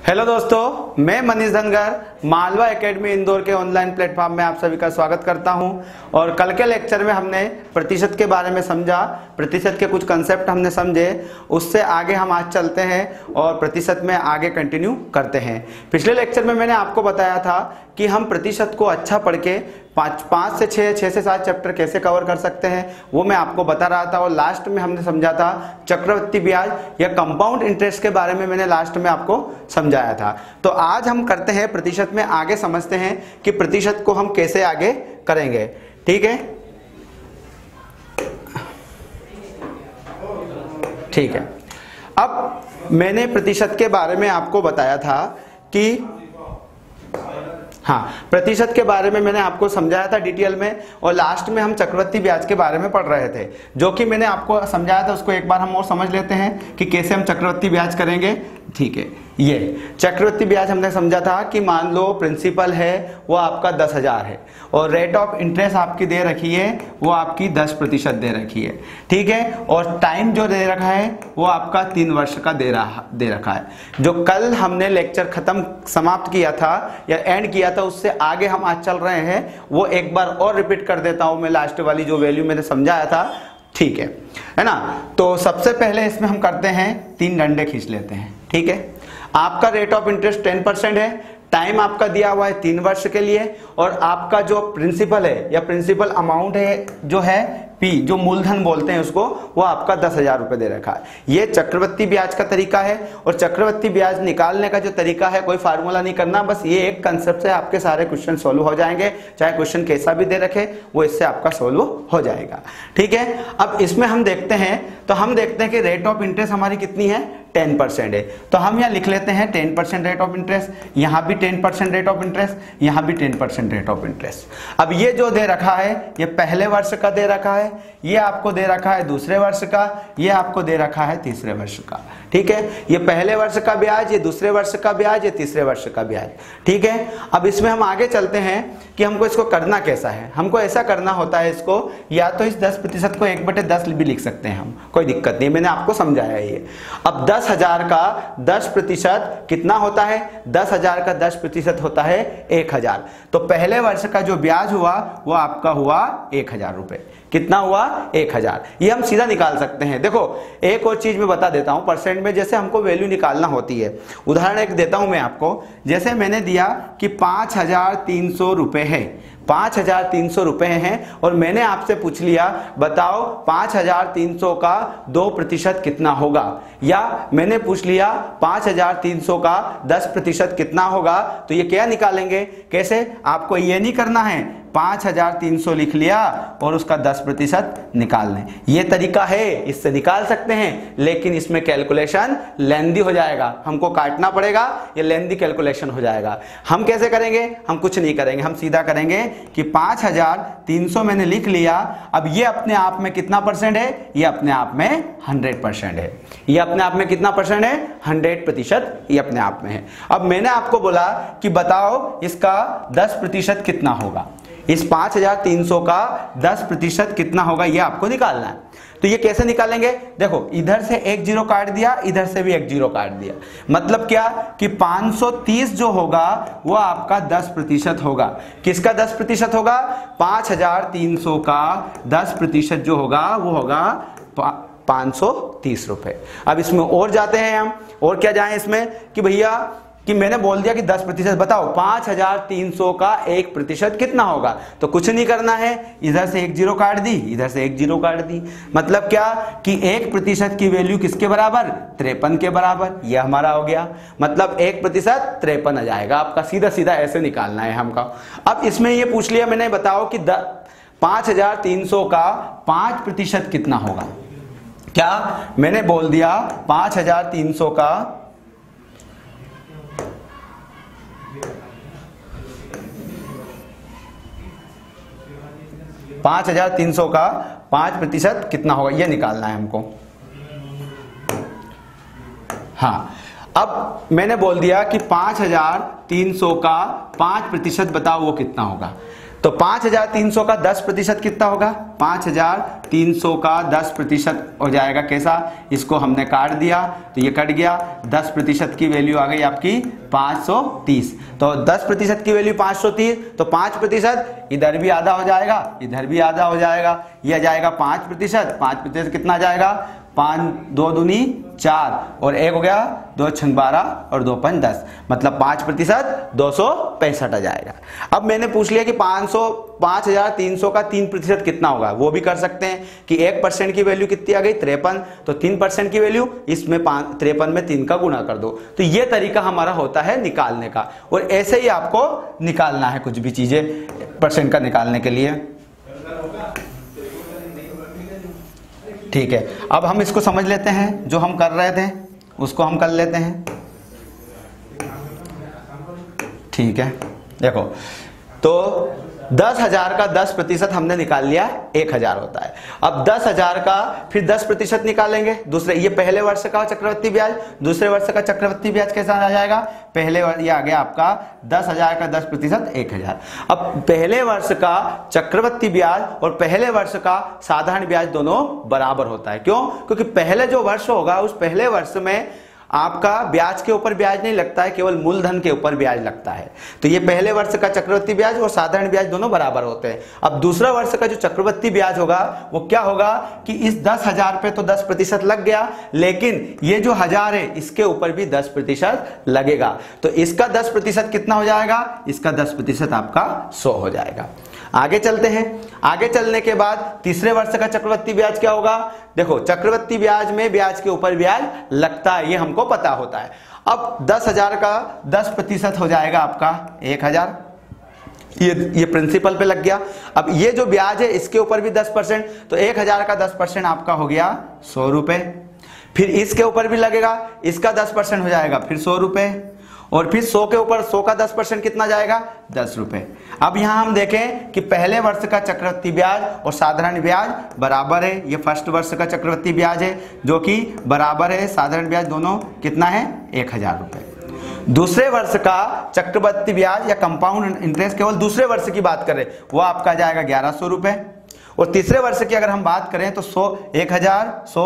Hello दोस्तों, मैं Manish Dhangar Malwa academy Indore के ऑनलाइन प्लेटफॉर्म में आप सभी का स्वागत करता हूं। और कल के लेक्चर में हमने प्रतिशत के बारे में समझा, प्रतिशत के कुछ कंसेप्ट हमने समझे, उससे आगे हम आज चलते हैं और प्रतिशत में आगे कंटिन्यू करते हैं। पिछले लेक्चर में मैंने आपको बताया था कि हम प्रतिशत को अच्छा पढ़ के 5 से 6 से 7 चैप्टर कैसे कवर कर सकते हैं, वो मैं आपको बता रहा था। और लास्ट में हमने समझा था चक्रवृद्धि ब्याज या कंपाउंड इंटरेस्ट के बारे में, मैंने लास्ट में आपको समझाया था। तो आज हम करते हैं प्रतिशत में आगे, समझते हैं कि प्रतिशत को हम कैसे आगे करेंगे। ठीक है, ठीक है। अब मैंने प्रतिशत के बारे में आपको बताया था कि प्रतिशत के बारे में मैंने आपको समझाया था डिटेल में, और लास्ट में हम चक्रवृद्धि ब्याज के बारे में पढ़ रहे थे। जो कि मैंने आपको समझाया था उसको एक बार हम और समझ लेते हैं कि कैसे हम चक्रवृद्धि ब्याज करेंगे। ठीक है, ये चक्रवृद्धि ब्याज हमने समझा था कि मान लो प्रिंसिपल है वो आपका 10,000 है और रेट ऑफ इंटरेस्ट आपकी दे रखी है वो आपकी 10% दे रखी है। ठीक है, और टाइम जो दे रखा है वो आपका 3 वर्ष का दे रखा है। जो कल हमने लेक्चर खत्म समाप्त किया था या एंड किया था, उससे आगे हम आज चल रहे हैं, वो एक बार और रिपीट कर देता हूं मैं, लास्ट वाली जो वैल्यू मैंने समझाया था। ठीक है ना। तो सबसे पहले इसमें हम करते हैं 3 डंडे खींच लेते हैं। ठीक है, आपका रेट ऑफ इंटरेस्ट 10% है, टाइम आपका दिया हुआ है 3 वर्ष के लिए, और आपका जो प्रिंसिपल है या प्रिंसिपल अमाउंट है जो है पी, जो मूलधन बोलते हैं उसको, वो आपका 10,000 रुपए दे रखा है। ये चक्रवृद्धि ब्याज का तरीका है। और चक्रवृद्धि ब्याज निकालने का जो तरीका है, कोई फार्मूला नहीं करना, बस ये एक कंसेप्ट से आपके सारे क्वेश्चन सोल्व हो जाएंगे। चाहे क्वेश्चन कैसा भी दे रखे, वो इससे आपका सोल्व हो जाएगा। ठीक है, अब इसमें हम देखते हैं, तो हम देखते हैं कि रेट ऑफ इंटरेस्ट हमारी कितनी है, 10% है। तो हम यहाँ लिख लेते हैं 10% रेट ऑफ इंटरेस्ट, यहाँ भी 10% रेट ऑफ इंटरेस्ट, यहाँ भी 10% रेट ऑफ इंटरेस्ट। अब ये जो दे रखा है ये पहले वर्ष का दे रखा है, ये आपको दे रखा है दूसरे वर्ष का, ये आपको दे रखा है तीसरे वर्ष का। ठीक है, ये पहले वर्ष का ब्याज, ये दूसरे वर्ष का ब्याज, ये तीसरे वर्ष का ब्याज। ठीक है, अब इसमें हम आगे चलते हैं कि हमको इसको करना कैसा है। हमको ऐसा करना होता है इसको, या तो इस 10% को 1/10 भी लिख सकते हैं हम, कोई दिक्कत नहीं, मैंने आपको समझाया ये। अब 10,000 का 10% कितना होता है, 10,000 का 10% होता है 1,000। तो पहले वर्ष का जो ब्याज हुआ वो आपका हुआ 1,000 रुपए। कितना हुआ, 1,000। ये हम सीधा निकाल सकते हैं। देखो, एक और चीज मैं बता देता हूं, परसेंट में जैसे हमको वैल्यू निकालना होती है। उदाहरण एक देता हूं मैं आपको, जैसे मैंने दिया कि 5,300 रुपए है, 5,300 रुपए हैं, और मैंने आपसे पूछ लिया बताओ 5,300 का 2% कितना होगा, या मैंने पूछ लिया 5,300 का 10% कितना होगा। तो ये क्या निकालेंगे, कैसे, आपको ये नहीं करना है 5,300 लिख लिया और उसका 10% निकाल लें। ये तरीका है, इससे निकाल सकते हैं, लेकिन इसमें कैलकुलेशन लेंदी हो जाएगा, हमको काटना पड़ेगा, ये लेंदी कैलकुलेशन हो जाएगा। हम कैसे करेंगे, हम कुछ नहीं करेंगे, हम सीधा करेंगे कि 5,300 मैंने लिख लिया। अब ये अपने आप में कितना परसेंट है, ये अपने आप में 100% है। ये अपने आप में कितना परसेंट है, 100% ये अपने आप में है। अब मैंने आपको बोला कि बताओ इसका 10% कितना होगा, इस 5,300 का 10% कितना होगा, ये आपको निकालना है। तो ये कैसे निकालेंगे, देखो इधर से एक जीरो काट दिया, इधर से भी एक जीरो काट दिया। मतलब क्या कि 530 जो होगा वो आपका 10% होगा। किसका 10% होगा, 5,300 का 10% जो होगा वो होगा 530 रुपए। अब इसमें और जाते हैं हम, और क्या जाएं इसमें कि भैया कि मैंने बोल दिया कि 10%, बताओ 5,300 का 1% कितना होगा। तो कुछ नहीं करना है, इधर से एक जीरो काट दी, इधर से एक जीरो काट दी। मतलब क्या कि 1% की वैल्यू किसके बराबर, 53 के बराबर। ये हमारा हो गया, मतलब 1% 53 आ जाएगा आपका। सीधा सीधा ऐसे निकालना है हमका। अब इसमें ये पूछ लिया मैंने, बताओ कि 5,300 का 5% कितना होगा। क्या मैंने बोल दिया 5,300 का 5,300 का 5% कितना होगा, ये निकालना है हमको। हाँ, अब मैंने बोल दिया कि 5,300 का 5% बताओ वो कितना होगा। तो 5300 का 10% कितना होगा? 5300 का 10% हो जाएगा कैसा? इसको हमने काट दिया तो ये कट गया, 10% की वैल्यू आ गई आपकी 530। तो 10% की वैल्यू 530, तो 5% इधर भी आधा हो जाएगा, इधर भी आधा हो जाएगा, ये आ जाएगा 5%। 5% कितना जाएगा? 5 2 दूनी 4 और 1 हो गया, 2 6 12 और 2 5 10, मतलब 5% 265 आ जाएगा। अब मैंने पूछ लिया कि 5300 का 3% कितना होगा, वो भी कर सकते हैं कि 1% की वैल्यू कितनी आ गई? 53, तो 3% की वैल्यू इसमें 53 में 3 का गुणा कर दो। तो ये तरीका हमारा होता है निकालने का, और ऐसे ही आपको निकालना है कुछ भी चीजें परसेंट का निकालने के लिए। ठीक है, अब हम इसको समझ लेते हैं, जो हम कर रहे थे उसको हम कर लेते हैं। ठीक है, देखो तो 10,000 का 10% हमने निकाल लिया, 1,000 होता है। अब 10,000 का फिर 10% निकालेंगे दूसरे, ये पहले वर्ष का चक्रवृद्धि ब्याज, दूसरे वर्ष का चक्रवृद्धि ब्याज कैसा आ जाएगा? पहले वर्ष ये आ गया आपका 10,000 का 10% 1,000। अब पहले वर्ष का चक्रवृद्धि ब्याज और पहले वर्ष का साधारण ब्याज दोनों बराबर होता है। क्यों? क्योंकि पहले जो वर्ष होगा उस पहले वर्ष में आपका ब्याज के ऊपर ब्याज नहीं लगता है, केवल मूलधन के ऊपर ब्याज लगता है। तो ये पहले वर्ष का चक्रवृद्धि ब्याज और साधारण ब्याज दोनों बराबर होते हैं। अब दूसरा वर्ष का जो चक्रवृद्धि ब्याज होगा वो क्या होगा कि इस 10,000 पे तो 10% लग गया, लेकिन ये जो 1000 है इसके ऊपर भी 10% लगेगा। तो इसका 10% कितना हो जाएगा? इसका 10% आपका 100 हो जाएगा। आगे चलते हैं। आगे चलने के बाद तीसरे वर्ष का चक्रवृद्धि ब्याज क्या होगा? देखो चक्रवृद्धि ब्याज में ब्याज के ऊपर ब्याज लगता है, ये हमको पता होता है। अब 10,000 का 10% हो जाएगा आपका 1,000, ये प्रिंसिपल पे लग गया। अब ये जो ब्याज है इसके ऊपर भी 10%, तो 1,000 का 10% आपका हो गया 100 रुपए। फिर इसके ऊपर भी लगेगा, इसका 10% हो जाएगा फिर 100 रुपए, और फिर 100 के ऊपर 100 का 10% कितना जाएगा? 10 रुपए। अब यहां हम देखें कि पहले वर्ष का चक्रवृद्धि ब्याज और साधारण ब्याज बराबर है। ये फर्स्ट वर्ष का चक्रवृद्धि ब्याज है जो कि बराबर है साधारण ब्याज, दोनों कितना है? 1,000 रुपए। दूसरे वर्ष का चक्रवृद्धि ब्याज या कंपाउंड इंटरेस्ट, केवल दूसरे वर्ष की बात करें, वो आपका जाएगा 1,100 रुपए। और तीसरे वर्ष की अगर हम बात करें तो 100 1000 100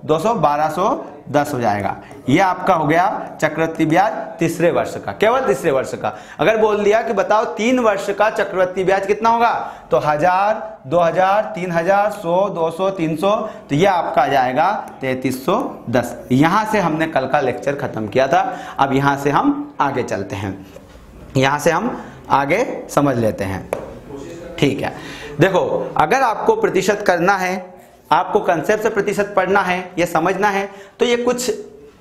200 1210 हो जाएगा। ये आपका हो गया चक्रवृद्धि ब्याज तीसरे वर्ष का, केवल तीसरे वर्ष का। अगर बोल दिया कि बताओ 3 वर्ष का चक्रवृद्धि ब्याज कितना होगा, तो 1000 2000 3000 100 200 300, तो ये आपका आ जाएगा 3310। यहां से हमने कल का लेक्चर खत्म किया था। अब यहां से हम आगे चलते हैं, यहां से हम आगे समझ लेते हैं। ठीक है, देखो अगर आपको प्रतिशत करना है, आपको कंसेप्ट से प्रतिशत पढ़ना है या समझना है, तो ये कुछ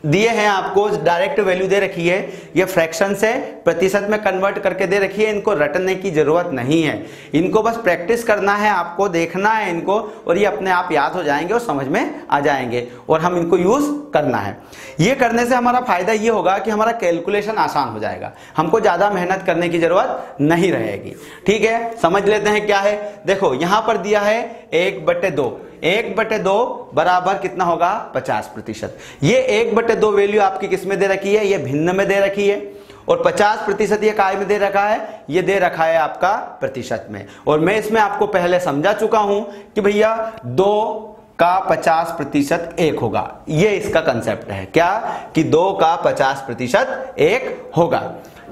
दिए हैं आपको, डायरेक्ट वैल्यू दे रखी है, ये फ्रैक्शन से प्रतिशत में कन्वर्ट करके दे रखी है। इनको रटने की जरूरत नहीं है, इनको बस प्रैक्टिस करना है, आपको देखना है इनको, और ये अपने आप याद हो जाएंगे और समझ में आ जाएंगे, और हम इनको यूज करना है। ये करने से हमारा फायदा ये होगा कि हमारा कैलकुलेशन आसान हो जाएगा, हमको ज्यादा मेहनत करने की जरूरत नहीं रहेगी। ठीक है, समझ लेते हैं क्या है। देखो यहां पर दिया है 1/2, 1/2 बराबर कितना होगा? 50%। ये 1/2 वैल्यू आपकी किस में दे रखी है? ये भिन्न में दे रखी है, और 50% ये काय में दे रखा है? ये दे रखा है आपका प्रतिशत में। और मैं इसमें आपको पहले समझा चुका हूं कि भैया 2 का 50% 1 होगा, ये इसका कंसेप्ट है क्या, कि 2 का 50% 1 होगा।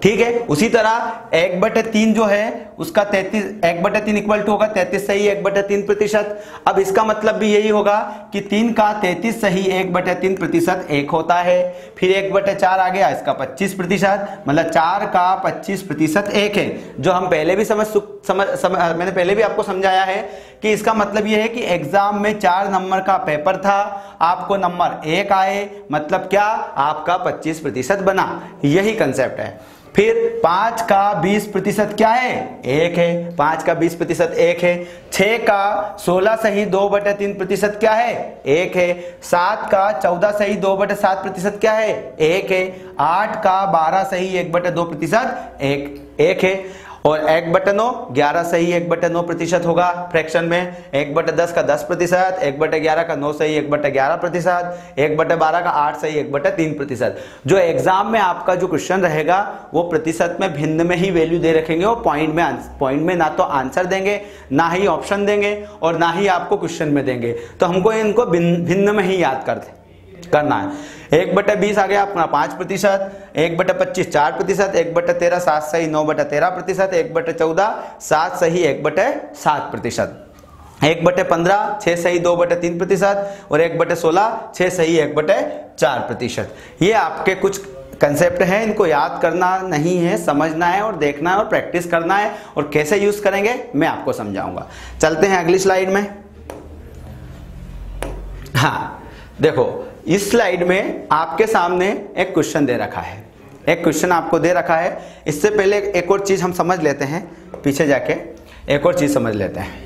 ठीक है, उसी तरह 1/3 जो है उसका 33, 1/3 इक्वल टू होगा 33 सही 1/3%। अब इसका मतलब भी यही होगा कि 3 का 33 सही 1/3% 1 होता है। फिर 1/4 आ गया, इसका 25%, मतलब 4 का 25% 1 है, जो हम पहले भी मैंने पहले भी आपको समझाया है कि इसका मतलब यह है कि एग्जाम में 4 नंबर का पेपर था, आपको नंबर 1 आए, मतलब क्या, आपका 25% बना, यही कंसेप्ट है। फिर 5 का 20% क्या है? 1 है, 5 का 20% 1 है। 6 का 16 सही 2/3% क्या है? 1 है। 7 का 14 सही 2/7% क्या है? 1 है। 8 का 12 सही 1/2% 1 है। और 1/9 11 सही 1/9% होगा फ्रैक्शन में। 1/10 का 10%, 1/11 का 9 सही 1/11%, 1/12 का 8 सही 1/3%। जो एग्जाम में आपका जो क्वेश्चन रहेगा वो प्रतिशत में भिन्न में ही वैल्यू दे रखेंगे। वो पॉइंट में ना तो आंसर देंगे, ना ही ऑप्शन देंगे, और ना ही आपको क्वेश्चन में देंगे। तो हमको इनको भिन्न में ही याद करना है। 1/20 आ गया अपना 5%, 1/25 4%, 1/13 7 सही 9/13%, 1/14 7 सही 1/7%, 1/15 6 सही 2/3%, और 1/16 6 सही 1/4%। ये आपके कुछ कंसेप्ट हैं, इनको याद करना नहीं है, समझना है और देखना है और प्रैक्टिस करना है। और कैसे यूज करेंगे मैं आपको समझाऊंगा। चलते हैं अगली स्लाइड में। हाँ देखो, इस स्लाइड में आपके सामने एक क्वेश्चन दे रखा है, एक क्वेश्चन आपको दे रखा है। इससे पहले एक और चीज हम समझ लेते हैं, पीछे जाके एक और चीज समझ लेते हैं।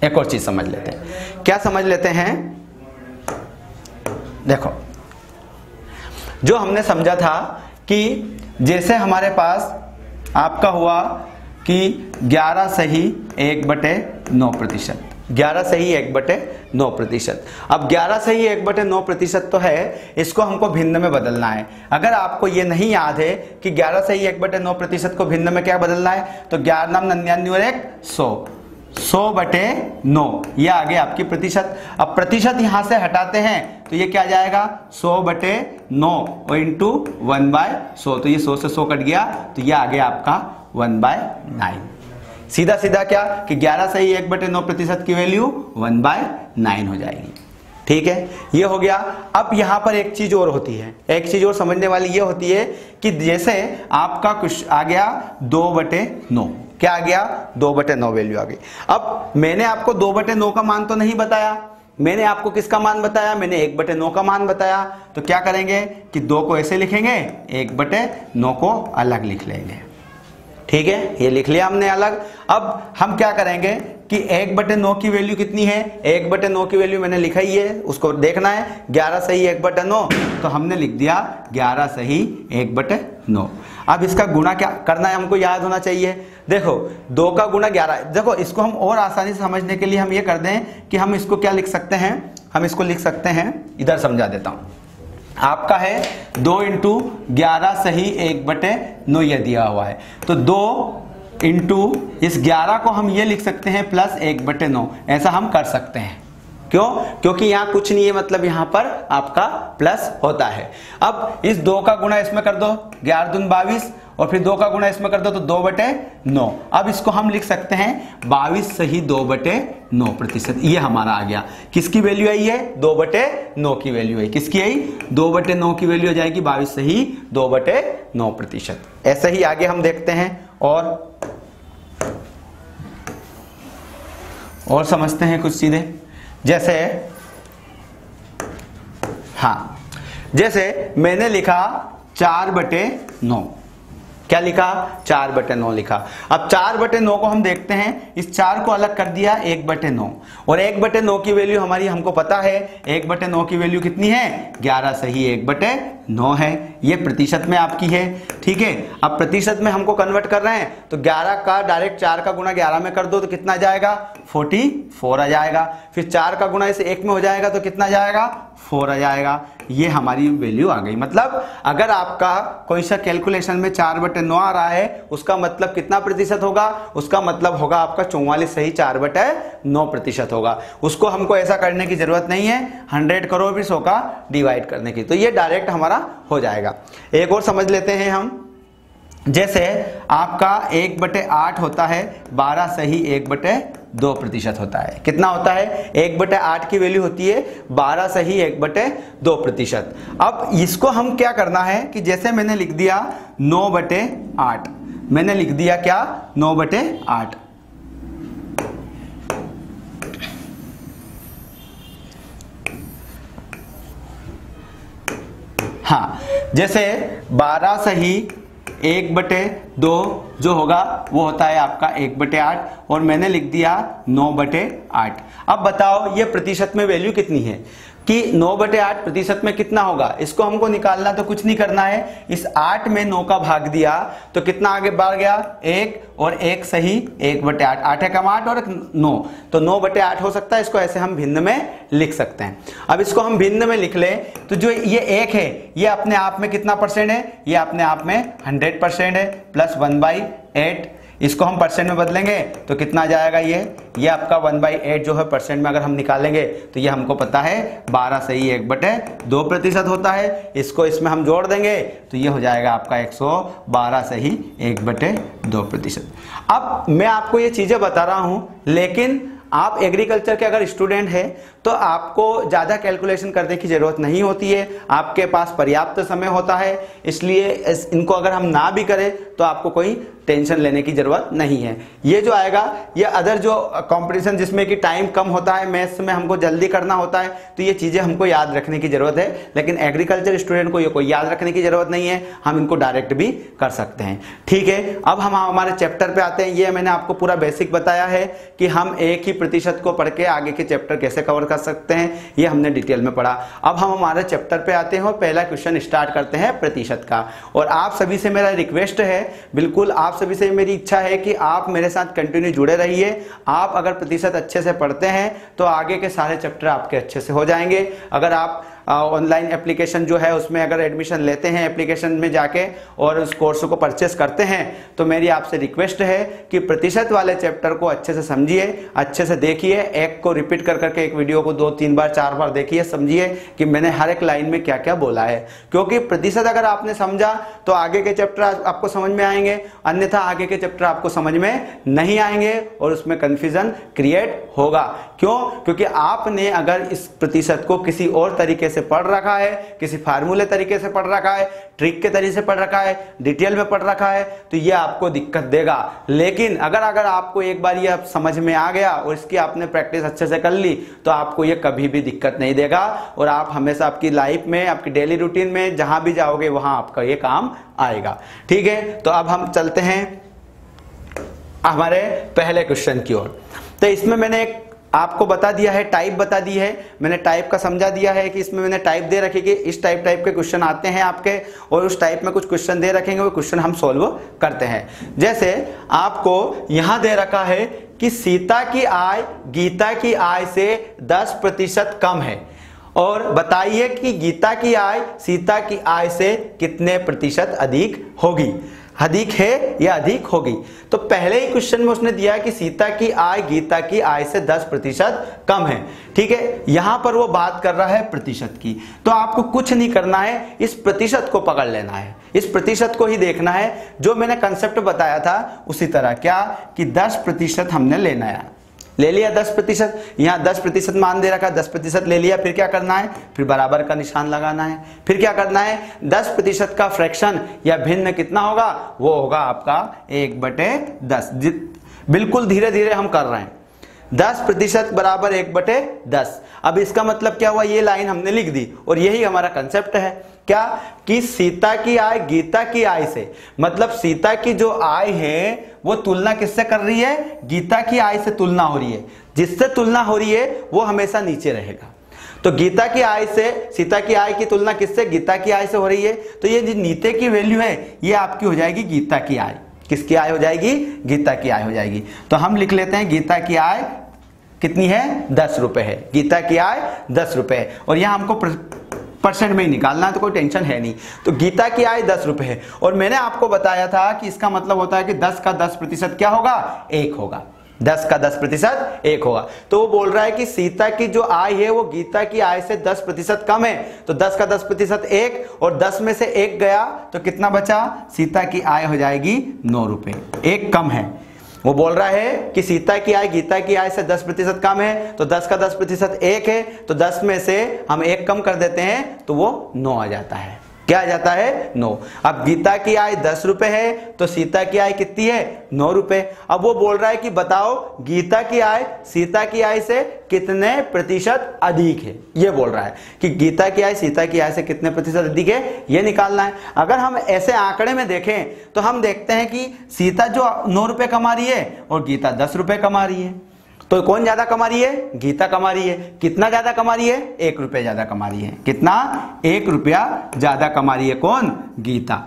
एक और चीज समझ लेते हैं। क्या समझ लेते हैं? देखो, जो हमने समझा था कि जैसे हमारे पास आपका हुआ कि 11 सही 1/9%, 11 सही 1/9%। अब 11 सही 1/9% तो है, इसको हमको भिन्न में बदलना है। अगर आपको ये नहीं याद है कि 11 सही 1/9% को भिन्न में क्या बदलना है, तो 11 99 और 1 100, 100/9 ये आ गया आपकी प्रतिशत। अब प्रतिशत यहां से हटाते हैं तो ये क्या आ जाएगा 100/9 और इंटू 1/100, तो ये 100 से 100 कट गया, तो ये आ गया आपका 1/9। सीधा सीधा क्या कि 11 सही 1/9% की वैल्यू 1/9 हो जाएगी। ठीक है, ये हो गया। अब यहां पर एक चीज और होती है, एक चीज और समझने वाली ये होती है कि जैसे आपका कुछ आ गया 2/9, क्या आ गया 2/9 वैल्यू आ गई। अब मैंने आपको 2/9 का मान तो नहीं बताया, मैंने आपको किसका मान बताया, मैंने 1/9 का मान बताया। तो क्या करेंगे कि 2 को ऐसे लिखेंगे, 1/9 को अलग लिख लेंगे। ठीक है, ये लिख लिया हमने अलग। अब हम क्या करेंगे कि 1/9 की वैल्यू कितनी है, 1/9 की वैल्यू मैंने लिखा ही है, उसको देखना है। 11 सही 1/9, तो हमने लिख दिया 11 सही 1/9। अब इसका गुणा क्या करना है, हमको याद होना चाहिए। देखो 2 का गुणा 11, देखो इसको हम और आसानी से समझने के लिए हम ये कर दें कि हम इसको क्या लिख सकते हैं, हम इसको लिख सकते हैं, इधर समझा देता हूं। आपका है 2 इंटू 11 सही 1/9 ये दिया हुआ है, तो 2 इंटू इस 11 को हम ये लिख सकते हैं प्लस 1/9, ऐसा हम कर सकते हैं। क्यों? क्योंकि यहाँ कुछ नहीं है, मतलब यहाँ पर आपका प्लस होता है। अब इस 2 का गुणा इसमें कर दो, 11 दूनी 22, और फिर 2 का गुणा इसमें कर दो तो 2/9। अब इसको हम लिख सकते हैं 22 सही 2/9%। ये हमारा आ गया, किसकी वैल्यू आई है, 2/9 की वैल्यू है। किसकी आई, 2/9 की वैल्यू हो जाएगी 22 सही 2/9%। ऐसे ही आगे हम देखते हैं और समझते हैं कुछ चीजें। जैसे हाँ, जैसे मैंने लिखा 4/9, क्या लिखा 4/9 लिखा। अब 4/9 को हम देखते हैं, इस 4 को अलग कर दिया 1/9, और 1/9 की वैल्यू हमारी हमको पता है, 1/9 की वैल्यू कितनी है, 11 सही 1/9 है। ये प्रतिशत में आपकी है। ठीक है, अब प्रतिशत में हमको कन्वर्ट कर रहे हैं, तो 11 का डायरेक्ट 4 का गुणा 11 में कर दो तो कितना जाएगा 44 आ जाएगा। फिर 4 का गुणा इसे 1 में हो जाएगा तो कितना जाएगा 4 आ जाएगा। ये हमारी वैल्यू आ गई। मतलब अगर आपका कोई सा कैलकुलेशन में 4/9 आ रहा है, उसका मतलब कितना प्रतिशत होगा, उसका मतलब होगा आपका 44 सही 4/9% होगा। उसको हमको ऐसा करने की जरूरत नहीं है, 100 करो फिर 100 का डिवाइड करने की, तो ये डायरेक्ट हमारा हो जाएगा। एक और समझ लेते हैं हम। जैसे आपका 1/8 होता है 12 सही 1/2% होता है। कितना होता है, 1/8 की वैल्यू होती है 12 सही 1/2%। अब इसको हम क्या करना है कि जैसे मैंने लिख दिया 9/8, मैंने लिख दिया क्या 9/8। हाँ, जैसे 12 सही 1/2 जो होगा वो होता है आपका 1/8, और मैंने लिख दिया 9/8। अब बताओ ये प्रतिशत में वैल्यू कितनी है। कि 9/8 प्रतिशत में कितना होगा, इसको हमको निकालना, तो कुछ नहीं करना है, इस 8 में 9 का भाग दिया तो कितना आगे बढ़ गया, 1 और 1 सही 1/8, 8 एकम 8 और 9, तो 9/8 हो सकता है। इसको ऐसे हम भिन्न में लिख सकते हैं। अब इसको हम भिन्न में लिख लें तो जो ये 1 है ये अपने आप में कितना परसेंट है, ये अपने आप में 100% है, प्लस 1/8, इसको हम परसेंट में बदलेंगे तो कितना आ जाएगा, ये आपका 1/8 जो है परसेंट में अगर हम निकालेंगे तो ये हमको पता है 12 सही 1/2% होता है। इसको इसमें हम जोड़ देंगे तो ये हो जाएगा आपका 112 सही 1/2%। अब मैं आपको ये चीजें बता रहा हूं, लेकिन आप एग्रीकल्चर के अगर स्टूडेंट हैं तो आपको ज़्यादा कैलकुलेशन करने की ज़रूरत नहीं होती है, आपके पास पर्याप्त समय होता है, इसलिए इनको अगर हम ना भी करें तो आपको कोई टेंशन लेने की ज़रूरत नहीं है। ये जो आएगा ये अदर जो कंपटीशन जिसमें कि टाइम कम होता है, मैथ्स में हमको जल्दी करना होता है, तो ये चीज़ें हमको याद रखने की ज़रूरत है, लेकिन एग्रीकल्चर स्टूडेंट को ये कोई याद रखने की ज़रूरत नहीं है, हम इनको डायरेक्ट भी कर सकते हैं। ठीक है, अब हम हमारे चैप्टर पे आते हैं। ये मैंने आपको पूरा बेसिक बताया है कि हम एक ही प्रतिशत को पढ़ के आगे के चैप्टर कैसे कवर कर सकते हैं, ये हमने डिटेल में पढ़ा। अब हम हमारे चैप्टर पे आते हैं और पहला क्वेश्चन स्टार्ट करते हैं प्रतिशत का। और आप सभी से मेरा रिक्वेस्ट है, बिल्कुल आप सभी से मेरी इच्छा है कि आप मेरे साथ कंटिन्यू जुड़े रहिए। आप अगर प्रतिशत अच्छे से पढ़ते हैं तो आगे के सारे चैप्टर आपके अच्छे से हो जाएंगे। अगर आप ऑनलाइन एप्लीकेशन जो है उसमें अगर एडमिशन लेते हैं, एप्लीकेशन में जाके और उस कोर्स को परचेस करते हैं, तो मेरी आपसे रिक्वेस्ट है कि प्रतिशत वाले चैप्टर को अच्छे से समझिए, अच्छे से देखिए, एक को रिपीट कर करके एक वीडियो को 2, 3 बार 4 बार देखिए, समझिए कि मैंने हर एक लाइन में क्या क्या बोला है। क्योंकि प्रतिशत अगर आपने समझा तो आगे के चैप्टर आपको समझ में आएंगे, अन्यथा आगे के चैप्टर आपको समझ में नहीं आएंगे और उसमें कंफ्यूजन क्रिएट होगा। क्यों? क्योंकि आपने अगर इस प्रतिशत को किसी और तरीके से पढ़ रखा है, किसी फार्मूले तरीके से पढ़ रखा है, ट्रिक के तरीके से पढ़ रखा है, डिटेल में पढ़ रखा है, तो ये आपको दिक्कत देगा। लेकिन अगर आपको एक बार ये समझ में आ गया और इसकी आपने प्रैक्टिस अच्छे से कर ली तो आपको ये कभी भी दिक्कत नहीं देगा और आप हमेशा आपकी लाइफ में, आपकी डेली रूटीन में जहां भी जाओगे वहां आपका ये काम आएगा। ठीक है, तो अब हम चलते हैं हमारे पहले क्वेश्चन की ओर। तो इसमें मैंने एक आपको बता दिया है, टाइप बता दी है, मैंने टाइप का समझा दिया है कि इसमें मैंने टाइप दे रखी कि इस टाइप के क्वेश्चन आते हैं आपके, और उस टाइप में कुछ क्वेश्चन दे रखेंगे, वो क्वेश्चन हम सॉल्व करते हैं। जैसे आपको यहां दे रखा है कि सीता की आय गीता की आय से 10% कम है, और बताइए कि गीता की आय सीता की आय से कितने प्रतिशत अधिक होगी, अधिक है या अधिक होगी। तो पहले ही क्वेश्चन में उसने दिया कि सीता की आय गीता की आय से 10% कम है। ठीक है, यहां पर वो बात कर रहा है प्रतिशत की, तो आपको कुछ नहीं करना है, इस प्रतिशत को पकड़ लेना है, इस प्रतिशत को ही देखना है। जो मैंने कंसेप्ट बताया था उसी तरह, क्या कि 10% हमने लेना है, ले लिया 10%, यहाँ 10% मान दे रखा, 10% ले लिया, फिर क्या करना है, फिर बराबर का निशान लगाना है, फिर क्या करना है, 10% का फ्रैक्शन या भिन्न कितना होगा, वो होगा आपका 1/10। बिल्कुल धीरे धीरे हम कर रहे हैं, 10% बराबर 1/10। अब इसका मतलब क्या हुआ, ये लाइन हमने लिख दी और यही हमारा कंसेप्ट है, क्या कि सीता की आय गीता की आय से, मतलब सीता की जो आय है वो तुलना किससे कर रही है, गीता की आय से तुलना हो रही है, जिससे तुलना हो रही है वो हमेशा नीचे रहेगा। तो गीता की आय से सीता की आय की तुलना किससे, गीता की आय से हो रही है, तो ये जो नीचे की वैल्यू है ये आपकी हो जाएगी गीता की आय। किसकी आय हो जाएगी, गीता की आय हो जाएगी। तो हम लिख लेते हैं गीता की आय कितनी है, 10 रुपए है, गीता की आय 10 रुपए है, और यहां हमको परसेंट में ही निकालना है तो कोई टेंशन है नहीं। तो गीता की आय 10 रुपए है, और मैंने आपको बताया था कि इसका मतलब होता है कि 10 का 10% क्या होगा, 1 होगा, 10 का 10% 1 होगा। तो वो बोल रहा है कि सीता की जो आय है वो गीता की आय से 10% कम है, तो 10 का 10% 1, और 10 में से 1 गया तो कितना बचा, सीता की आय हो जाएगी 9 रुपए, 1 कम है। वो बोल रहा है कि सीता की आय गीता की आय से 10% कम है, तो 10 का 10% 1 है, तो 10 में से हम 1 कम कर देते हैं तो वो 9 आ जाता है। क्या आ जाता है, 9। अब गीता की आय 10 रुपए है तो सीता की आय कितनी है, 9 रुपए। अब वो बोल रहा है कि बताओ गीता की आय सीता की आय से कितने प्रतिशत अधिक है, ये बोल रहा है कि गीता की आय सीता की आय से कितने प्रतिशत अधिक है, ये निकालना है। अगर हम ऐसे आंकड़े में देखें तो हम देखते हैं कि सीता जो 9 रुपए कमा रही है और गीता 10 रुपए कमा रही है, तो कौन ज्यादा कमा रही है? गीता कमा रही है। कितना ज्यादा कमा रही है? 1 रुपया ज्यादा कमा रही है। कितना? 1 रुपया ज्यादा कमा रही है। कौन? गीता।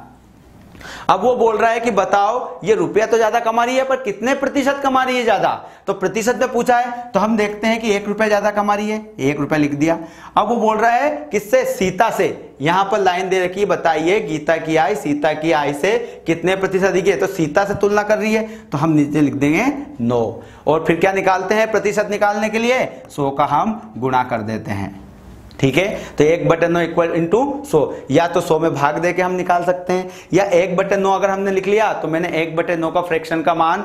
अब वो बोल रहा है कि बताओ ये रुपया तो ज्यादा कमा रही है पर कितने प्रतिशत कमा रही है ज्यादा? तो प्रतिशत में पूछा है तो हम देखते हैं कि 1 रुपया ज्यादा कमा रही है, 1 रुपया लिख दिया। अब वो बोल रहा है किससे? सीता से। यहां पर लाइन दे रखी है, बताइए गीता की आय सीता की आय से कितने प्रतिशत अधिक है? तो सीता से तुलना कर रही है तो हम नीचे लिख देंगे 9। और फिर क्या निकालते हैं प्रतिशत निकालने के लिए? 100 का हम गुणा कर देते हैं। ठीक है, तो 1/9 इक्वल इंटू 100, या तो 100 में भाग दे के हम निकाल सकते हैं, या 1/9 अगर हमने लिख लिया तो मैंने 1/9 का फ्रैक्शन का मान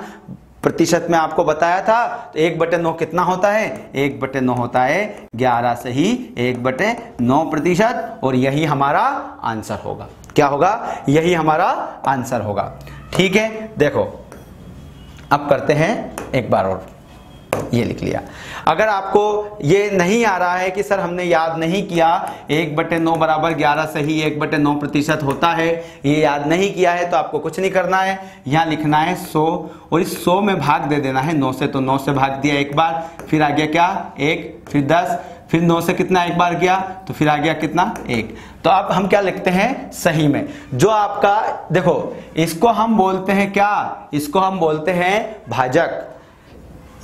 प्रतिशत में आपको बताया था। तो 1/9 कितना होता है? 1/9 होता है 11 से ही 1/9 प्रतिशत, और यही हमारा आंसर होगा। क्या होगा? यही हमारा आंसर होगा। ठीक है, देखो अब करते हैं एक बार और। ये लिख लिया। अगर आपको ये नहीं आ रहा है कि सर हमने याद नहीं किया 1/9 बराबर 11 से ही 1/9 प्रतिशत होता है, ये याद नहीं किया है, तो आपको कुछ नहीं करना है, यहाँ लिखना है 100 और इस 100 में भाग दे देना है 9 से। तो 9 से भाग दिया एक बार, फिर आ गया क्या? 1, फिर 10, फिर 9 से कितना एक बार गया तो फिर आ गया कितना? 1। तो अब हम क्या लिखते हैं सही में? जो आपका देखो, इसको हम बोलते हैं क्या? इसको हम बोलते हैं भाजक,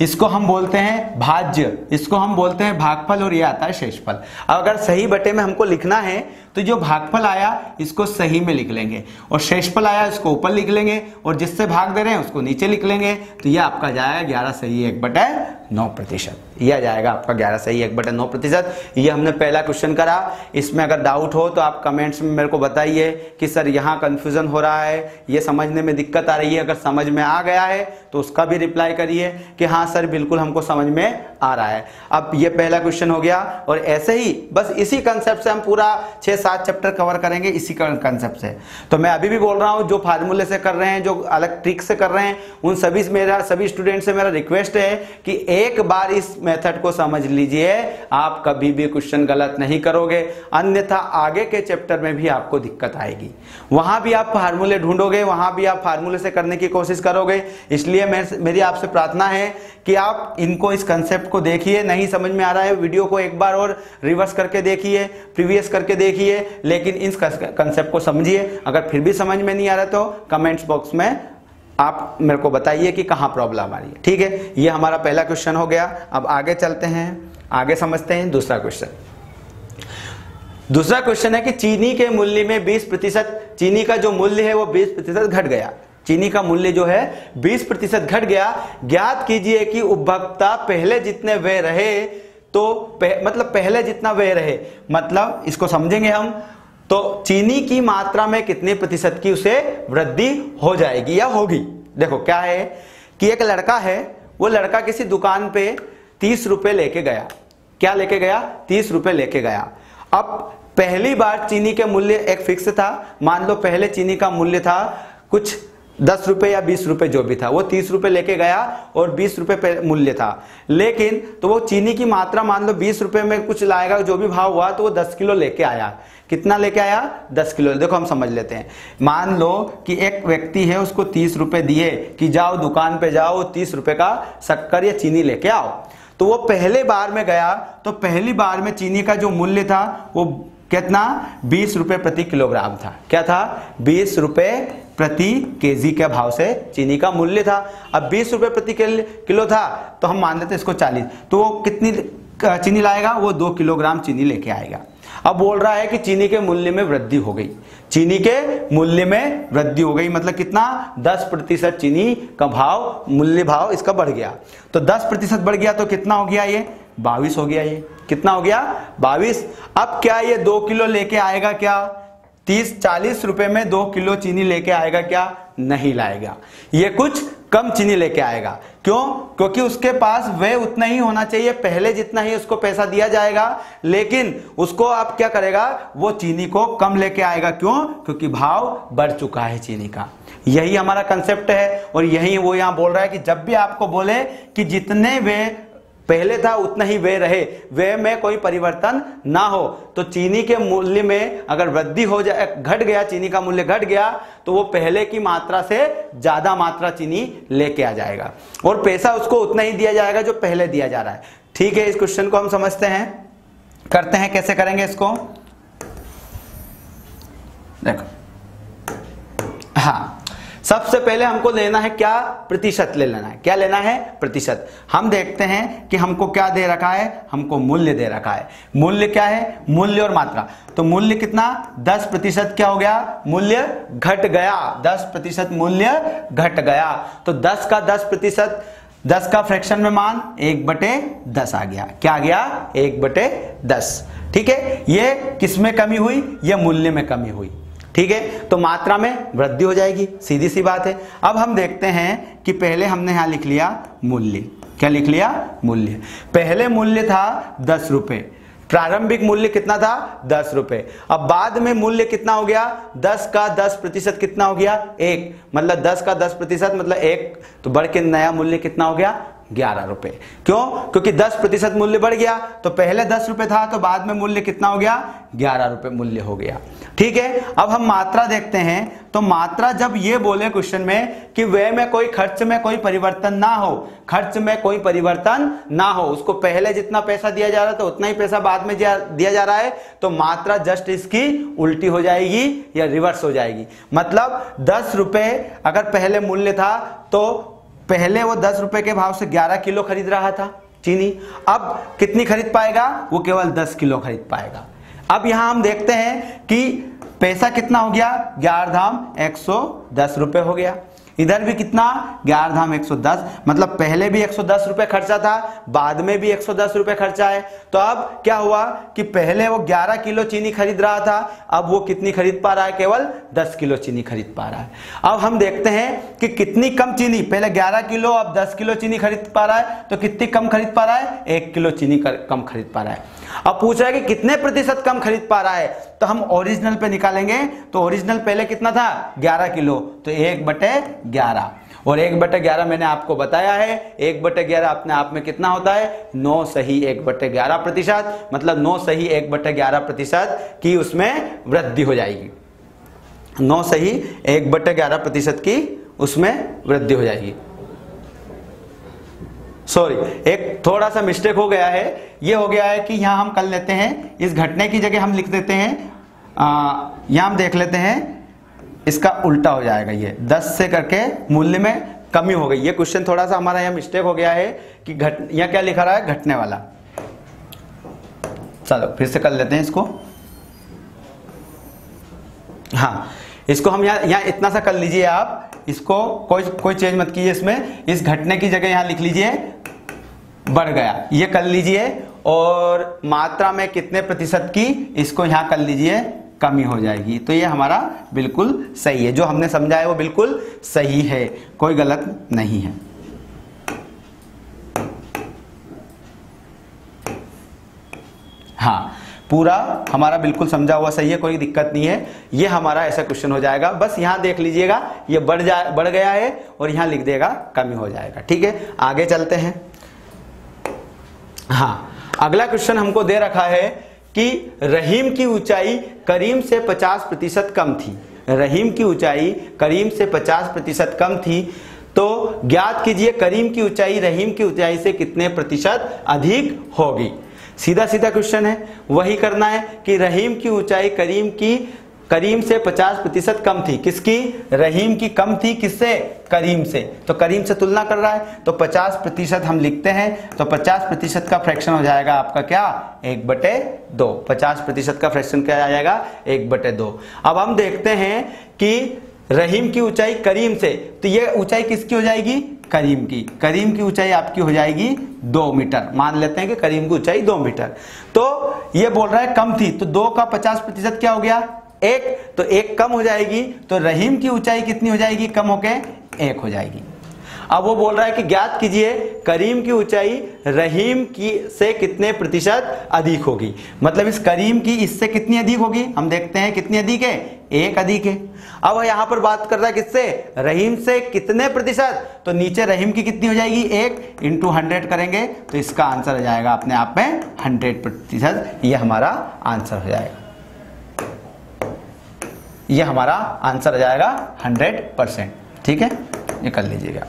इसको हम बोलते हैं भाज्य, इसको हम बोलते हैं भागफल, और ये आता है शेषफल। अगर सही बटे में हमको लिखना है तो जो भागफल आया इसको सही में लिख लेंगे, और शेषफल आया इसको ऊपर लिख लेंगे, और जिससे भाग दे रहे हैं उसको नीचे लिख लेंगे। तो ये आपका जाएगा 11 सही 1/9 प्रतिशत। यह जाएगा आपका 11 सही 1/9 प्रतिशत। ये हमने पहला क्वेश्चन करा। इसमें अगर डाउट हो तो आप कमेंट्स में मेरे को बताइए कि सर यहाँ कंफ्यूजन हो रहा है, ये समझने में दिक्कत आ रही है। अगर समझ में आ गया है तो उसका भी रिप्लाई करिए कि हाँ सर बिल्कुल हमको समझ में आ रहा है। अब ये पहला क्वेश्चन हो गया, और ऐसे ही बस इसी कंसेप्ट से हम पूरा 6-7 चैप्टर कवर करेंगे, इसी कंसेप्ट से। तो मैं अभी भी बोल रहा हूं, जो फार्मूले से कर रहे हैं, जो अलग ट्रिक से कर रहे हैं, उन सभी स्टूडेंट से मेरा रिक्वेस्ट है कि एक बार इस मेथड को समझ लीजिए, आप कभी भी क्वेश्चन गलत नहीं करोगे, अन्यथा आगे के चैप्टर में भी आपको दिक्कत आएगी। वहां भी आप फार्मूले ढूंढोगे, वहां भी आप फार्मूले से करने की कोशिश करोगे। इसलिए मेरी आपसे प्रार्थना है कि आप इनको, इस कंसेप्ट को देखिए। नहीं समझ में आ रहा है, वीडियो को एक बार और रिवर्स करके देखिए, प्रीवियस करके देखिए, लेकिन इस कंसेप्ट को समझिए। अगर फिर भी समझ में नहीं आ रहा तो कमेंट्स बॉक्स में आप मेरे को बताइए कि कहां प्रॉब्लम आ रही है। ठीक है, ये हमारा पहला क्वेश्चन हो गया। अब आगे चलते हैं, आगे समझते हैं दूसरा क्वेश्चन। दूसरा क्वेश्चन है कि चीनी के मूल्य में 20%, चीनी का जो मूल्य है वो 20% घट गया। चीनी का मूल्य जो है 20% घट गया। ज्ञात कीजिए कि उपभोक्ता पहले जितने व्यय रहे, तो मतलब पहले जितना व्यय रहे, मतलब इसको समझेंगे हम, तो चीनी की मात्रा में कितने प्रतिशत की उसे वृद्धि हो जाएगी या होगी। देखो क्या है कि एक लड़का है, वो लड़का किसी दुकान पे 30 रुपए लेके गया। क्या लेके गया? 30 रुपए लेके गया। अब पहली बार चीनी के मूल्य एक फिक्स था, मान लो पहले चीनी का मूल्य था कुछ 10 रुपए या 20 रुपए जो भी था, वो 30 रुपए लेके गया और 20 रुपए मूल्य था। लेकिन तो वो चीनी की मात्रा मान लो 20 रुपए में कुछ लाएगा, जो भी भाव हुआ, तो वो 10 किलो लेके आया। कितना लेके आया? 10 किलो। देखो हम समझ लेते हैं। मान लो कि एक व्यक्ति है, उसको 30 रुपए दिए कि जाओ दुकान पे जाओ 30 रुपए का शक्कर या चीनी लेके आओ। तो वो पहले बार में गया, तो पहली बार में चीनी का जो मूल्य था वो कितना? 20 रुपए प्रति किलोग्राम था। क्या था? 20 रुपए प्रति केजी के भाव से चीनी का मूल्य था। अब 20 रुपए प्रति किलो था, तो हम मान लेते हैं इसको 40। तो वो कितनी चीनी लाएगा? वो 2 किलोग्राम चीनी लेके आएगा। अब बोल रहा है कि चीनी के मूल्य में वृद्धि हो गई। चीनी के मूल्य में वृद्धि हो गई मतलब कितना? 10% चीनी का भाव, मूल्य भाव इसका बढ़ गया। तो 10% बढ़ गया तो कितना हो गया? ये 22 हो गया। ये कितना हो गया? 22। अब क्या ये 2 किलो लेके आएगा क्या? 30-40 रुपए में 2 किलो चीनी लेके आएगा क्या? नहीं लाएगा। ये कुछ कम चीनी लेके आएगा। क्यों? क्योंकि उसके पास वह उतना ही होना चाहिए, पहले जितना ही उसको पैसा दिया जाएगा, लेकिन उसको आप क्या करेगा? वो चीनी को कम लेके आएगा। क्यों? क्योंकि भाव बढ़ चुका है चीनी का। यही हमारा कंसेप्ट है, और यही वो यहां बोल रहा है कि जब भी आपको बोले कि जितने वे पहले था उतना ही व्यय रहे, व्यय में कोई परिवर्तन ना हो। तो चीनी के मूल्य में अगर वृद्धि हो जाए, घट गया, चीनी का मूल्य घट गया, तो वो पहले की मात्रा से ज्यादा मात्रा चीनी लेके आ जाएगा और पैसा उसको उतना ही दिया जाएगा जो पहले दिया जा रहा है। ठीक है, इस क्वेश्चन को हम समझते हैं, करते हैं, कैसे करेंगे इसको, देखो। हाँ, सबसे पहले हमको लेना है क्या, प्रतिशत ले लेना है। क्या लेना है, प्रतिशत। हम देखते हैं कि हमको क्या दे रखा है, हमको मूल्य दे रखा है। मूल्य क्या है, मूल्य और मात्रा। तो मूल्य कितना, 10% क्या हो गया, मूल्य घट गया, 10% मूल्य घट गया। तो 10 का 10%, 10 का फ्रैक्शन में मान 1/10 आ गया। क्या आ गया, 1/10। ठीक है, ये किस में कमी हुई, ये मूल्य में कमी हुई। ठीक है, तो मात्रा में वृद्धि हो जाएगी, सीधी सी बात है। अब हम देखते हैं कि पहले हमने यहां लिख लिया मूल्य। क्या लिख लिया, मूल्य। पहले मूल्य था 10 रुपए, प्रारंभिक मूल्य कितना था, 10 रुपए। अब बाद में मूल्य कितना हो गया, 10 का 10% कितना हो गया, 1। मतलब 10 का 10% मतलब 1, तो बढ़ के नया मूल्य कितना हो गया, 11 रुपए। क्यों, क्योंकि 10% मूल्य बढ़ गया, तो पहले 10 रुपए था, तो बाद में मूल्य कितना हो गया, 11 रुपए मूल्य हो गया। ठीक है, अब हम मात्रा देखते हैं। तो मात्रा जब ये बोले क्वेश्चन में कि व्यय में कोई, खर्च में कोई परिवर्तन ना हो, खर्च में कोई परिवर्तन ना हो, उसको पहले जितना पैसा दिया जा रहा था उतना ही पैसा बाद में दिया जा रहा है, तो मात्रा जस्ट इसकी उल्टी हो जाएगी या रिवर्स हो जाएगी। मतलब 10 रुपए अगर पहले मूल्य था, तो पहले वो 10 रुपए के भाव से 11 किलो खरीद रहा था चीनी, अब कितनी खरीद पाएगा, वो केवल 10 किलो खरीद पाएगा। अब यहां हम देखते हैं कि पैसा कितना हो गया, 11 धाम 110 रुपए हो गया। इधर भी कितना, 11 धाम 110, मतलब पहले भी 110 रुपए खर्चा था, बाद में भी 110 रुपए खर्चा है। तो अब क्या हुआ कि पहले वो 11 किलो चीनी खरीद रहा था, अब वो कितनी खरीद पा रहा है, केवल 10 किलो चीनी खरीद पा रहा है। अब हम देखते हैं कि कितनी कम चीनी, पहले 11 किलो अब 10 किलो चीनी खरीद पा रहा है, तो कितनी कम खरीद पा रहा है, 1 किलो चीनी कम खरीद पा रहा है। अब पूछ रहा है कि कितने प्रतिशत कम खरीद पा रहा है, तो हम ओरिजिनल पे निकालेंगे। तो ओरिजिनल पहले कितना था, 11 किलो, तो 1/11, और 1/11 मैंने आपको बताया है, 1/11 अपने आप में कितना होता है, 9 सही 1/11%, मतलब 9 सही 1/11% की उसमें वृद्धि हो जाएगी। 9 सही 1/11% की उसमें वृद्धि हो जाएगी। सॉरी, एक थोड़ा सा मिस्टेक हो गया है, ये हो गया है कि यहां हम कर लेते हैं, इस घटने की जगह हम लिख देते हैं, यहां हम देख लेते हैं, इसका उल्टा हो जाएगा, ये 10 से करके मूल्य में कमी हो गई। ये क्वेश्चन थोड़ा सा हमारा यहाँ मिस्टेक हो गया है कि यहाँ क्या लिखा रहा है, घटने वाला। चलो फिर से कर लेते हैं इसको। हाँ, इसको हम यहाँ इतना सा कर लीजिए आप, इसको कोई चेंज मत कीजिए इसमें। इस घटने की जगह यहाँ लिख लीजिए बढ़ गया, ये कर लीजिए, और मात्रा में कितने प्रतिशत की, इसको यहाँ कर लीजिए कमी हो जाएगी। तो ये हमारा बिल्कुल सही है, जो हमने समझा है वो बिल्कुल सही है, कोई गलत नहीं है। हाँ, पूरा हमारा बिल्कुल समझा हुआ सही है, कोई दिक्कत नहीं है। ये हमारा ऐसा क्वेश्चन हो जाएगा। बस यहां देख लीजिएगा, ये बढ़ गया है, और यहां लिख देगा कमी हो जाएगा। ठीक है, आगे चलते हैं। हाँ, अगला क्वेश्चन हमको दे रखा है कि रहीम की ऊंचाई करीम से 50% कम थी। रहीम की ऊंचाई करीम से 50% कम थी, तो ज्ञात कीजिए करीम की ऊंचाई रहीम की ऊंचाई से कितने प्रतिशत अधिक होगी। सीधा सीधा क्वेश्चन है, वही करना है कि रहीम की ऊंचाई करीम से 50% कम थी। किसकी, रहीम की कम थी, किससे, करीम से। तो करीम से तुलना कर रहा है, तो 50% हम लिखते हैं, तो 50% का फ्रैक्शन हो जाएगा आपका क्या, 1/2। 50% का फ्रैक्शन क्या आ जाएगा, 1/2। अब हम देखते हैं कि रहीम की ऊंचाई करीम से, तो ये ऊंचाई किसकी हो जाएगी, करीम की। करीम की ऊंचाई आपकी हो जाएगी 2 मीटर। मान लेते हैं कि करीम की ऊंचाई 2 मीटर। तो ये बोल रहा है कम थी, तो 2 का 50% क्या हो गया, 1, तो 1 कम हो जाएगी, तो रहीम की ऊंचाई कितनी हो जाएगी, कम होके 1 हो जाएगी। अब वो बोल रहा है कि ज्ञात कीजिए करीम की ऊंचाई रहीम की से कितने प्रतिशत अधिक होगी। मतलब इस करीम की इससे कितनी अधिक होगी, हम देखते हैं कितनी अधिक है, 1 अधिक है। अब यहां पर बात कर रहा है किससे, रहीम से कितने प्रतिशत, तो नीचे रहीम की कितनी हो जाएगी 1 × 100 करेंगे तो इसका आंसर हो जाएगा अपने आप में 100%। ये हमारा आंसर हो जाएगा, ये हमारा आंसर हो जाएगा 100%। ठीक है, ये कर लीजिएगा।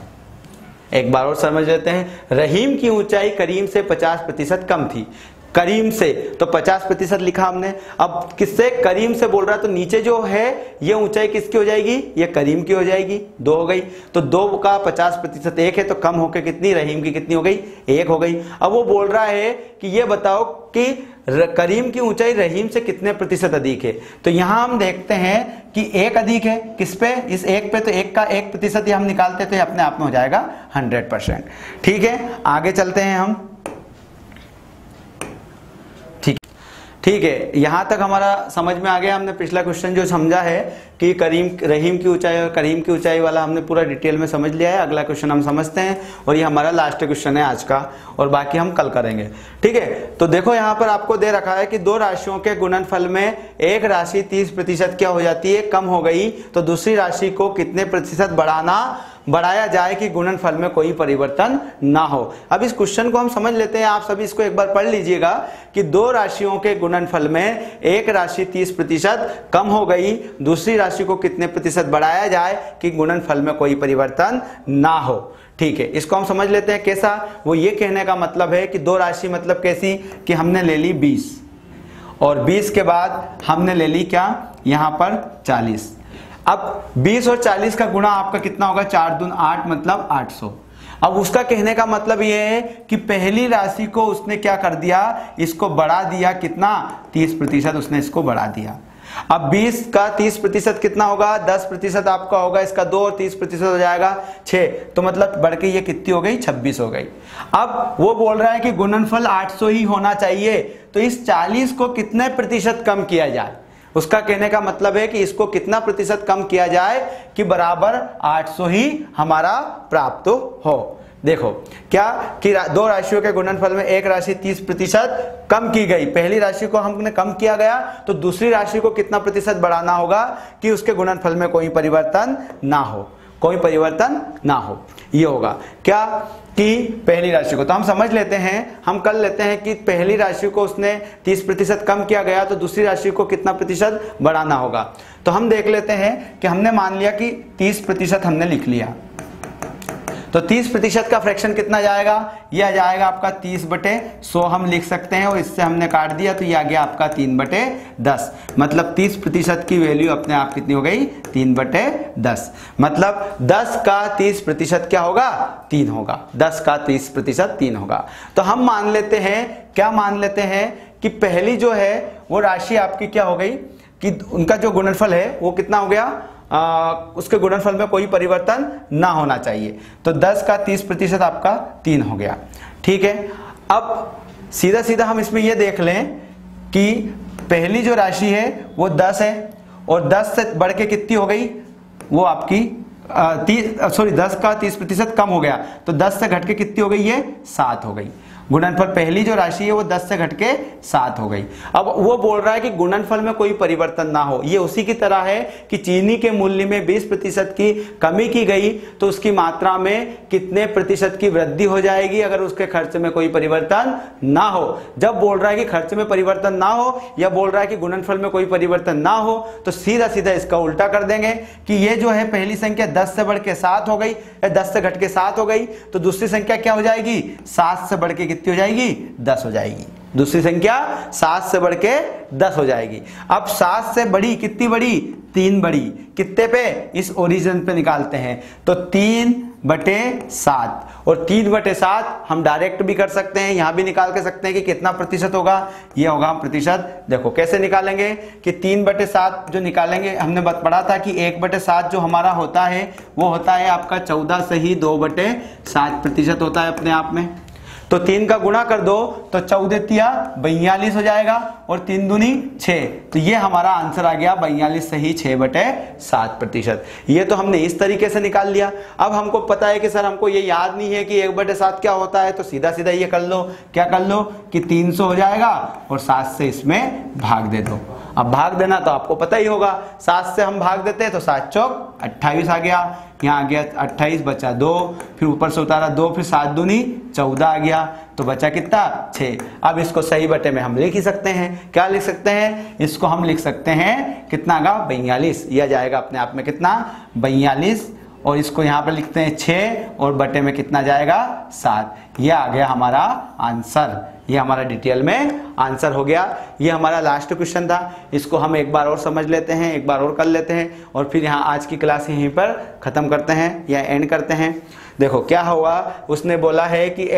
एक बार और समझ लेते हैं। रहीम की ऊंचाई करीम से 50% कम थी। करीम से तो 50% लिखा हमने। अब किससे, करीम से बोल रहा है तो नीचे जो है ये ऊंचाई किसकी हो जाएगी, ये करीम की हो जाएगी, 2 हो गई। तो 2 का 50% 1 है तो कम होकर कितनी, रहीम की कितनी हो गई, 1 हो गई। अब वो बोल रहा है कि ये बताओ कि करीम की ऊंचाई रहीम से कितने प्रतिशत अधिक है। तो यहां हम देखते हैं कि 1 अधिक है, किस पे, इस 1 पे, तो 1 का 1% ये हम निकालते तो ये अपने आप में हो जाएगा 100%। ठीक है, आगे चलते हैं हम। ठीक है, यहां तक हमारा समझ में आ गया। हमने पिछला क्वेश्चन जो समझा है कि रहीम की ऊंचाई और करीम की ऊंचाई वाला हमने पूरा डिटेल में समझ लिया है। अगला क्वेश्चन हम समझते हैं और ये हमारा लास्ट क्वेश्चन है आज का, और बाकी हम कल करेंगे। ठीक है, तो देखो यहाँ पर आपको दे रखा है कि 2 राशियों के गुणनफल में एक राशि 30% क्या हो जाती है, कम हो गई, तो दूसरी राशि को कितने प्रतिशत बढ़ाया जाए कि गुणनफल में कोई परिवर्तन ना हो। अब इस क्वेश्चन को हम समझ लेते हैं, आप सभी इसको एक बार पढ़ लीजिएगा कि 2 राशियों के गुणनफल में एक राशि 30% कम हो गई, दूसरी राशि को कितने प्रतिशत बढ़ाया जाए कि गुणनफल में कोई परिवर्तन ना हो। ठीक है, इसको हम समझ लेते हैं कैसा। वो ये कहने का मतलब है कि 2 राशि मतलब कैसी, कि हमने ले ली 20 और 20 के बाद हमने ले ली क्या, यहां पर 40। अब 20 और 40 का गुणा आपका कितना होगा, 4 दूनी 8 मतलब 800। अब उसका कहने का मतलब ये है कि पहली राशि को उसने क्या कर दिया, इसको बढ़ा दिया, कितना, 30% उसने इसको बढ़ा दिया। अब 20 का 30% कितना होगा, 10% आपका होगा, इसका 2 और 30% हो जाएगा 6, तो मतलब बढ़ के ये कितनी हो गई, 26 हो गई। अब वो बोल रहा है कि गुणनफल 800 ही होना चाहिए, तो इस 40 को कितने प्रतिशत कम किया जाए। उसका कहने का मतलब है कि इसको कितना प्रतिशत कम किया जाए कि बराबर 800 ही हमारा प्राप्त हो। देखो क्या कि 2 राशियों के गुणनफल में एक राशि 30% कम की गई, पहली राशि को हमने कम किया गया, तो दूसरी राशि को कितना प्रतिशत बढ़ाना होगा कि उसके गुणनफल में कोई परिवर्तन ना हो, कोई परिवर्तन ना हो। ये होगा क्या कि पहली राशि को, तो हम समझ लेते हैं, हम कर लेते हैं कि पहली राशि को उसने 30% कम किया गया, तो दूसरी राशि को कितना प्रतिशत बढ़ाना होगा। तो हम देख लेते हैं कि हमने मान लिया कि 30% हमने लिख लिया, तो 30% का फ्रैक्शन कितना जाएगा, यह आ जाएगा आपका 30/100 हम लिख सकते हैं, और इससे हमने काट दिया तो यह आ गया आपका 3/10। मतलब 30% की वैल्यू अपने आप कितनी हो गई, 3/10। मतलब 10 का 30% क्या होगा, 3 होगा। 10 का 30% 3 होगा। तो हम मान लेते हैं, क्या मान लेते हैं कि पहली जो है वो राशि आपकी क्या हो गई कि उनका जो गुणनफल है वो कितना हो गया, उसके गुणनफल में कोई परिवर्तन ना होना चाहिए। तो 10 का 30% आपका 3 हो गया। ठीक है, अब सीधा सीधा हम इसमें यह देख लें कि पहली जो राशि है वो 10 है, और 10 से बढ़ के कितनी हो गई, वो आपकी 10 का 30% कम हो गया, तो 10 से घट के कितनी हो गई, ये 7 हो गई। गुणनफल पहली जो राशि है वो 10 से घट के 7 हो गई। अब वो बोल रहा है कि गुणनफल में कोई परिवर्तन ना हो। ये उसी की तरह है कि चीनी के मूल्य में 20% की कमी की गई तो उसकी मात्रा में कितने प्रतिशत की वृद्धि हो जाएगी अगर उसके खर्च में कोई परिवर्तन ना हो। जब बोल रहा है कि खर्च में परिवर्तन ना हो या बोल रहा है कि गुणनफल में कोई परिवर्तन ना हो, तो सीधा सीधा इसका उल्टा कर देंगे कि ये जो है पहली संख्या 10 से बढ़ के 7 हो गई, 10 से घट के 7 हो गई, तो दूसरी संख्या क्या हो जाएगी, 7 से बढ़ के कितनी हो जाएगी, 10 हो जाएगी। दूसरी संख्या 7 से बढ़ के 10 हो जाएगी। अब 7 से बड़ी कितनी बड़ी, 3 बड़ी, कितने पे, इस ओरिजिन पे निकालते हैं, तो 3/7, और 3/7 हम डायरेक्ट भी कर सकते हैं, यहां भी निकाल के सकते हैं कि कितना प्रतिशत होगा, ये होगा प्रतिशत। देखो कैसे निकालेंगे कि 3/7 जो निकालेंगे, हमने पढ़ा था कि 1/7 जो हमारा होता है वो होता है आपका 14 से ही 2/7% होता है अपने आप में। तो 3 का गुणा कर दो तो 14 तिया 42 हो जाएगा और 3 दूनी 6, तो ये हमारा आंसर आ गया 42 सही 6/7%। ये तो हमने इस तरीके से निकाल लिया। अब हमको पता है कि सर हमको ये याद नहीं है कि 1/7 क्या होता है, तो सीधा सीधा ये कर लो, क्या कर लो कि 300 हो जाएगा और 7 से इसमें भाग दे दो। अब भाग देना तो आपको पता ही होगा, 7 से हम भाग देते हैं तो 7 चौक 28 आ गया, यहाँ आ गया 28 बचा 2, फिर ऊपर से उतारा 2, फिर 7 दूनी 14 आ गया, तो बचा कितना 6। अब इसको सही बटे में हम लिख ही सकते हैं, क्या लिख सकते हैं, इसको हम लिख सकते हैं कितना का 42, यह जाएगा अपने आप में कितना 42, और इसको यहाँ पर लिखते हैं 6 और बटे में कितना जाएगा 7। यह आ गया हमारा आंसर, ये हमारा डिटेल में आंसर हो गया। ये हमारा लास्ट क्वेश्चन था, इसको हम एक बार और समझ लेते हैं, एक बार और कर लेते हैं और फिर यहाँ आज की क्लास यहीं पर खत्म करते हैं या एंड करते हैं। देखो क्या हुआ, उसने बोला है कि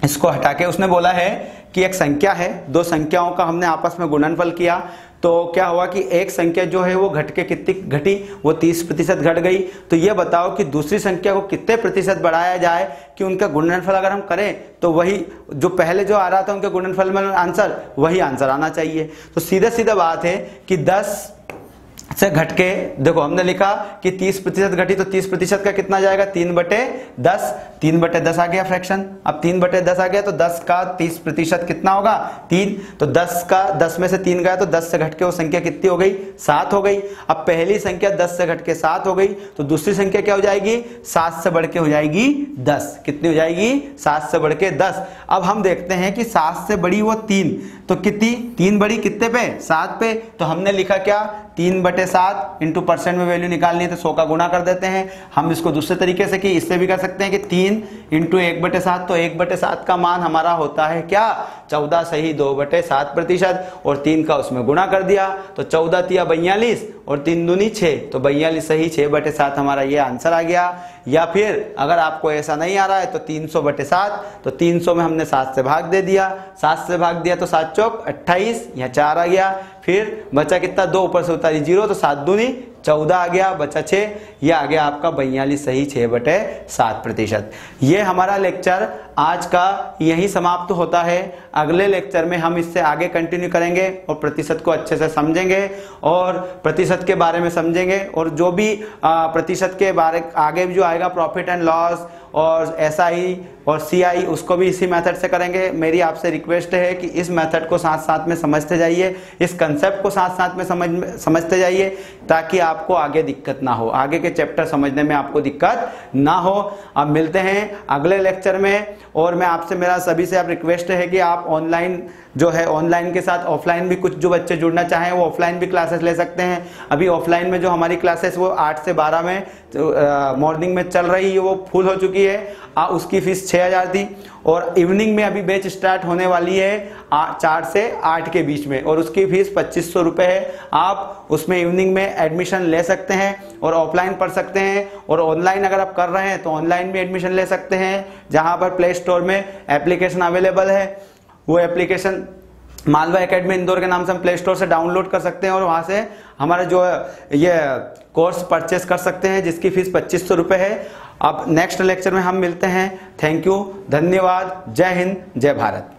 इसको हटा के उसने बोला है कि एक संख्या है, दो संख्याओं का हमने आपस में गुणनफल किया, तो क्या हुआ कि एक संख्या जो है वो घट के कितनी घटी, वो 30% घट गई। तो ये बताओ कि दूसरी संख्या को कितने प्रतिशत बढ़ाया जाए कि उनका गुणनफल अगर हम करें तो वही जो पहले जो आ रहा था उनके गुणनफल में आंसर, वही आंसर आना चाहिए। तो सीधा सीधा बात है कि 10 से घट के, देखो हमने लिखा कि 30% घटी, तो 30% का कितना जाएगा 3/10, 3/10 आ गया फ्रैक्शन। अब 3/10 आ गया तो 10 का 30% कितना होगा 3, तो 10 में से 3 गया तो 10 से घट के वो संख्या कितनी हो गई 7 हो गई। अब पहली संख्या 10 से घट के 7 हो गई, तो दूसरी संख्या क्या हो जाएगी 7 से बढ़ के हो जाएगी 10। कितनी हो जाएगी 7 से बढ़ के 10। अब हम देखते हैं कि 7 से बड़ी वो 3, तो कितनी 3 बड़ी कितने पे 7 पे, तो हमने लिखा क्या 3/7 इंटू परसेंट में वैल्यू निकालनी है तो 100 का गुणा कर देते हैं। हम इसको दूसरे तरीके से कि इससे भी कर सकते हैं कि 3 इंटू 1/7, तो 1/7 का मान हमारा होता है क्या 14 सही 2/7%, और 3 का उसमें गुणा कर दिया तो 14 तिया 42 और 3 दूनी 6, तो 42 सही 6/7 हमारा ये आंसर आ गया। या फिर अगर आपको ऐसा नहीं आ रहा है तो 300/7, तो 300 में हमने 7 से भाग दे दिया, 7 से भाग दिया तो 7 चौक 28, यहाँ 4 आ गया, फिर बचा कितना 2 ऊपर से उतारी 0, तो 7 दूनी 14 आ गया, बचा 6, यह आ गया आपका 42 सही 6/7%। ये हमारा लेक्चर आज का यही समाप्त होता है। अगले लेक्चर में हम इससे आगे कंटिन्यू करेंगे और प्रतिशत को अच्छे से समझेंगे और प्रतिशत के बारे में समझेंगे, और जो भी प्रतिशत के बारे आगे जो आएगा प्रॉफिट एंड लॉस और SI और CI, उसको भी इसी मेथड से करेंगे। मेरी आपसे रिक्वेस्ट है कि इस मेथड को साथ साथ में समझते जाइए, इस कंसेप्ट को साथ साथ में समझते जाइए, ताकि आपको आगे दिक्कत ना हो, आगे के चैप्टर समझने में आपको दिक्कत ना हो। अब मिलते हैं अगले लेक्चर में, और मैं आपसे मेरा सभी से आप रिक्वेस्ट है कि आप ऑनलाइन जो है, ऑनलाइन के साथ ऑफलाइन भी कुछ जो बच्चे जुड़ना चाहें वो ऑफलाइन भी क्लासेस ले सकते हैं। अभी ऑफलाइन में जो हमारी क्लासेस वो 8 से 12 में मॉर्निंग में चल रही है, वो फुल हो चुकी है। उसकी फीस 6000 थी, और इवनिंग में अभी बैच स्टार्ट होने वाली है 4 से 8 के बीच में, और उसकी फीस 2500 रुपये है। आप उसमें इवनिंग में एडमिशन ले सकते हैं और ऑफलाइन पढ़ सकते हैं, और ऑनलाइन अगर आप कर रहे हैं तो ऑनलाइन भी एडमिशन ले सकते हैं, जहां पर प्ले स्टोर में एप्लीकेशन अवेलेबल है। वो एप्लीकेशन मालवा एकेडमी इंदौर के नाम से हम प्ले स्टोर से डाउनलोड कर सकते हैं, और वहां से हमारा जो ये कोर्स परचेस कर सकते हैं, जिसकी फीस 2500 रुपये है। अब नेक्स्ट लेक्चर में हम मिलते हैं। थैंक यू, धन्यवाद, जय हिंद, जय भारत।